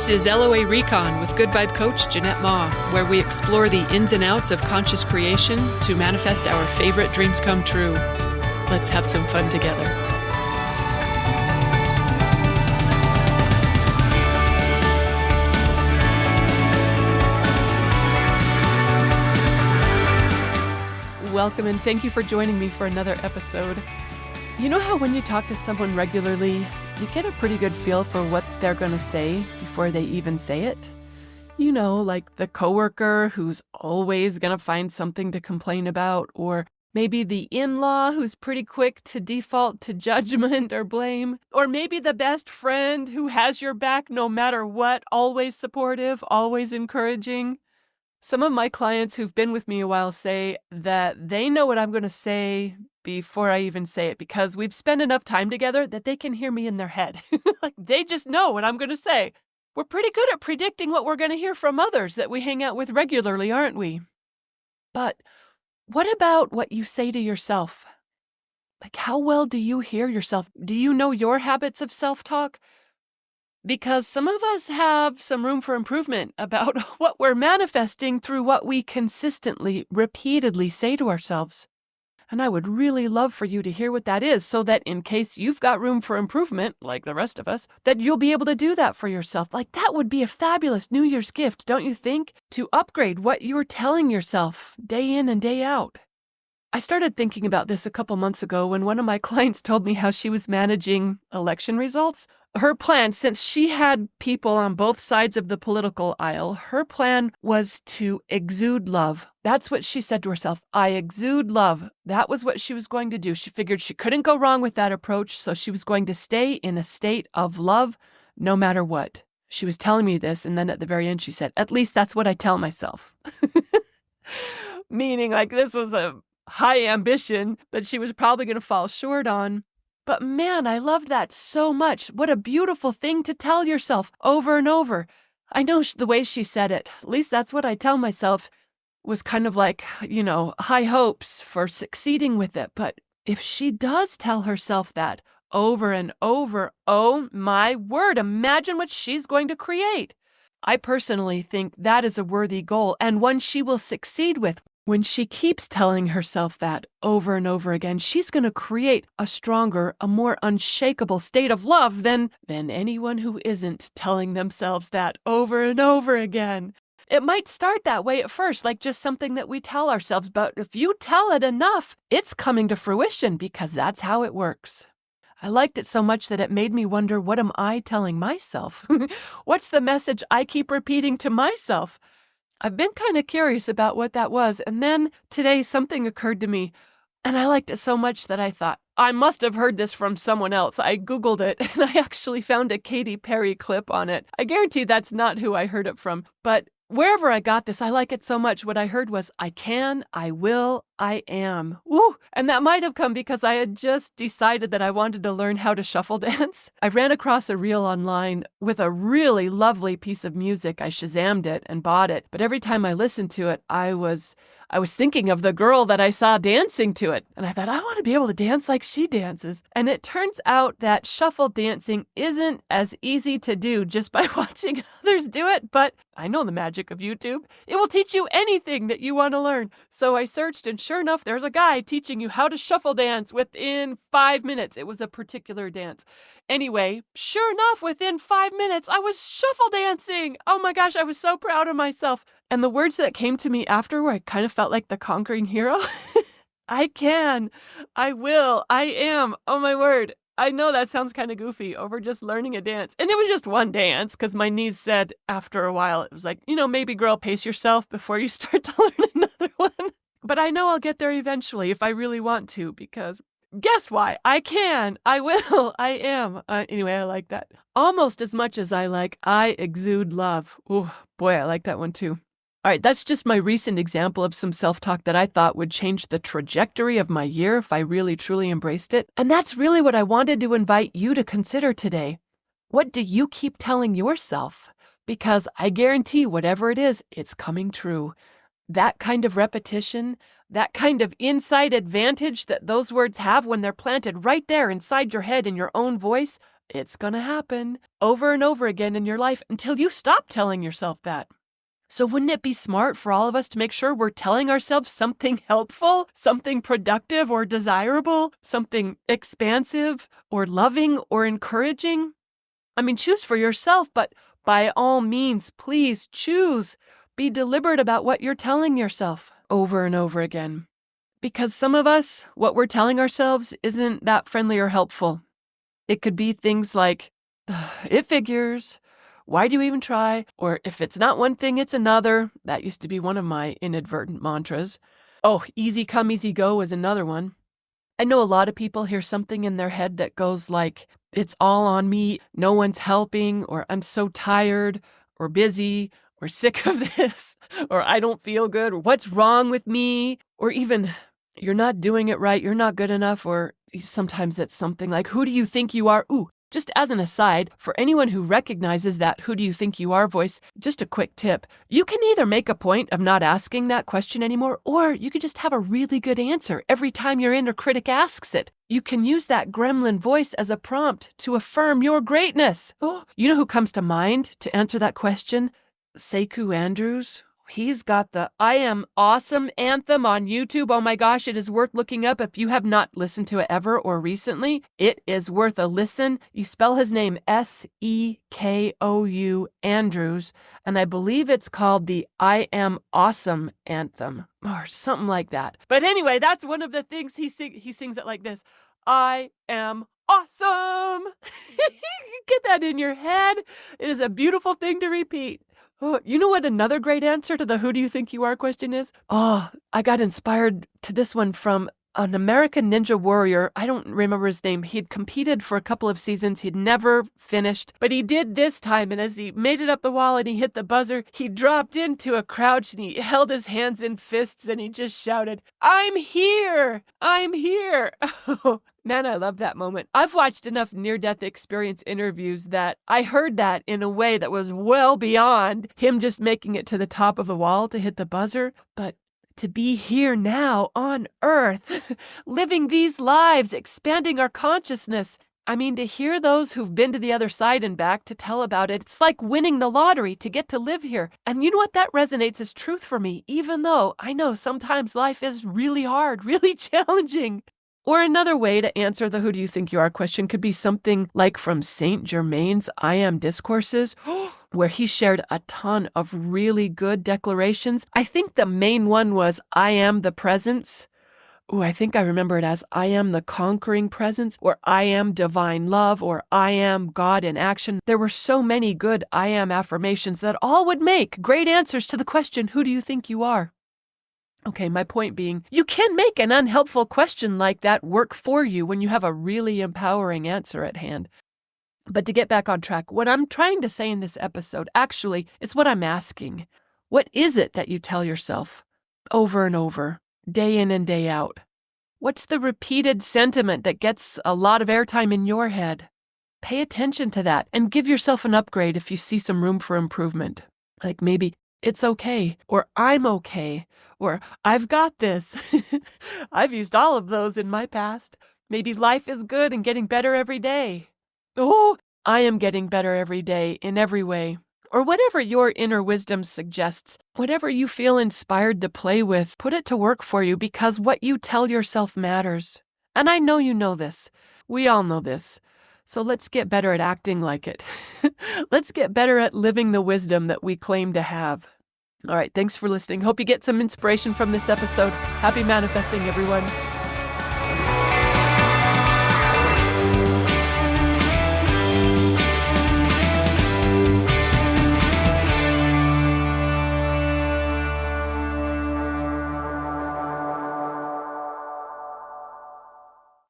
This is LOA Recon with Good Vibe Coach Jeanette Ma, where we explore the ins and outs of conscious creation to manifest our favorite dreams come true. Let's have some fun together. Welcome and thank you for joining me for another episode. You know how when you talk to someone regularly, you get a pretty good feel for what they're going to say before they even say it? You know, like the coworker who's always going to find something to complain about, or maybe the in-law who's pretty quick to default to judgment or blame, or maybe the best friend who has your back no matter what, always supportive, always encouraging. Some of my clients who've been with me a while say that they know what I'm going to say before I even say it because we've spent enough time together that they can hear me in their head. Like they just know what I'm going to say. We're pretty good at predicting what we're going to hear from others that we hang out with regularly, aren't we? But what about what you say to yourself? Like how well do you hear yourself? Do you know your habits of self-talk? Because some of us have some room for improvement about what we're manifesting through what we consistently, repeatedly say to ourselves. And I would really love for you to hear what that is so that in case you've got room for improvement, like the rest of us, that you'll be able to do that for yourself. Like that would be a fabulous New Year's gift, don't you think? To upgrade what you're telling yourself day in and day out. I started thinking about this a couple months ago when one of my clients told me how she was managing election results. Her plan, since she had people on both sides of the political aisle, her plan was to exude love. That's what she said to herself. I exude love. That was what she was going to do. She figured she couldn't go wrong with that approach, so she was going to stay in a state of love no matter what. She was telling me this, and then at the very end she said, at least that's what I tell myself. Meaning like this was a high ambition that she was probably going to fall short on. But man, I loved that so much. What a beautiful thing to tell yourself over and over. I know the way she said it, at least that's what I tell myself, was kind of like, high hopes for succeeding with it. But if she does tell herself that over and over, oh my word, imagine what she's going to create. I personally think that is a worthy goal and one she will succeed with. When she keeps telling herself that over and over again, she's going to create a stronger, a more unshakable state of love than anyone who isn't telling themselves that over and over again. It might start that way at first, like just something that we tell ourselves, but if you tell it enough, it's coming to fruition because that's how it works. I liked it so much that it made me wonder, what am I telling myself? What's the message I keep repeating to myself? I've been kind of curious about what that was, and then today something occurred to me, and I liked it so much that I thought, I must have heard this from someone else. I Googled it, and I actually found a Katy Perry clip on it. I guarantee that's not who I heard it from, but wherever I got this, I like it so much. What I heard was, I can, I will, I am. Woo! And that might have come because I had just decided that I wanted to learn how to shuffle dance. I ran across a reel online with a really lovely piece of music. I Shazammed it and bought it. But every time I listened to it, I was thinking of the girl that I saw dancing to it. And I thought, I want to be able to dance like she dances. And it turns out that shuffle dancing isn't as easy to do just by watching others do it. But I know the magic of YouTube. It will teach you anything that you want to learn. So I searched, and sure enough, there's a guy teaching you how to shuffle dance within 5 minutes. It was a particular dance. Anyway, sure enough, within 5 minutes, I was shuffle dancing. Oh my gosh, I was so proud of myself. And the words that came to me after where I kind of felt like the conquering hero. I can, I will, I am. Oh my word. I know that sounds kind of goofy over just learning a dance. And it was just one dance because my niece said after a while, it was like, maybe girl, pace yourself before you start to learn another one. But I know I'll get there eventually if I really want to, because guess why? I can, I will, I am. Anyway, I like that. Almost as much as I exude love. Ooh, boy, I like that one too. All right, that's just my recent example of some self-talk that I thought would change the trajectory of my year if I really, truly embraced it. And that's really what I wanted to invite you to consider today. What do you keep telling yourself? Because I guarantee whatever it is, it's coming true. That kind of repetition, that kind of inside advantage that those words have when they're planted right there inside your head in your own voice, It's gonna happen over and over again in your life until you stop telling yourself that. So wouldn't it be smart for all of us to make sure we're telling ourselves something helpful, something productive or desirable, something expansive or loving or encouraging? I mean, choose for yourself, but by all means, please choose. Be deliberate about what you're telling yourself over and over again. Because some of us, what we're telling ourselves isn't that friendly or helpful. It could be things like, it figures. Why do you even try? Or if it's not one thing, it's another. That used to be one of my inadvertent mantras. Oh, easy come, easy go is another one. I know a lot of people hear something in their head that goes like, it's all on me, no one's helping, or I'm so tired, or busy, or sick of this, or I don't feel good, or what's wrong with me, or even, you're not doing it right, you're not good enough, or sometimes it's something like, who do you think you are? Ooh, just as an aside, for anyone who recognizes that who do you think you are voice, just a quick tip. You can either make a point of not asking that question anymore, or you could just have a really good answer every time your inner critic asks it. You can use that gremlin voice as a prompt to affirm your greatness. Oh, you know who comes to mind to answer that question? Sekou Andrews. He's got the I Am Awesome anthem on YouTube. Oh my gosh, it is worth looking up if you have not listened to it ever or recently. It is worth a listen. You spell his name Sekou Andrews, and I believe it's called the I Am Awesome anthem or something like that. But anyway, that's one of the things he sings it like this. I am awesome. You get that in your head. It is a beautiful thing to repeat. Oh, you know what another great answer to the who do you think you are question is? Oh, I got inspired to this one from an American Ninja Warrior. I don't remember his name. He'd competed for a couple of seasons. He'd never finished, but he did this time. And as he made it up the wall and he hit the buzzer, he dropped into a crouch and he held his hands in fists and he just shouted, I'm here! I'm here! Man, I love that moment. I've watched enough near-death experience interviews that I heard that in a way that was well beyond him just making it to the top of the wall to hit the buzzer. But to be here now on Earth, living these lives, expanding our consciousness. I mean, to hear those who've been to the other side and back to tell about it, it's like winning the lottery to get to live here. And you know what? That resonates as truth for me, even though I know sometimes life is really hard, really challenging. Or another way to answer the who do you think you are question could be something like from Saint Germain's I Am Discourses, where he shared a ton of really good declarations. I think the main one was I am the presence. Ooh, I think I remember it as I am the conquering presence, or I am divine love, or I am God in action. There were so many good I am affirmations that all would make great answers to the question, who do you think you are? Okay, my point being, you can make an unhelpful question like that work for you when you have a really empowering answer at hand. But to get back on track, what I'm trying to say in this episode, actually, it's what I'm asking. What is it that you tell yourself over and over, day in and day out? What's the repeated sentiment that gets a lot of airtime in your head? Pay attention to that and give yourself an upgrade if you see some room for improvement. Like maybe, it's okay, or I'm okay, or I've got this. I've used all of those in my past. Maybe life is good and getting better every day. Oh, I am getting better every day in every way. Or whatever your inner wisdom suggests, whatever you feel inspired to play with, put it to work for you because what you tell yourself matters. And I know you know this. We all know this. So let's get better at acting like it. Let's get better at living the wisdom that we claim to have. All right, thanks for listening. Hope you get some inspiration from this episode. Happy manifesting, everyone.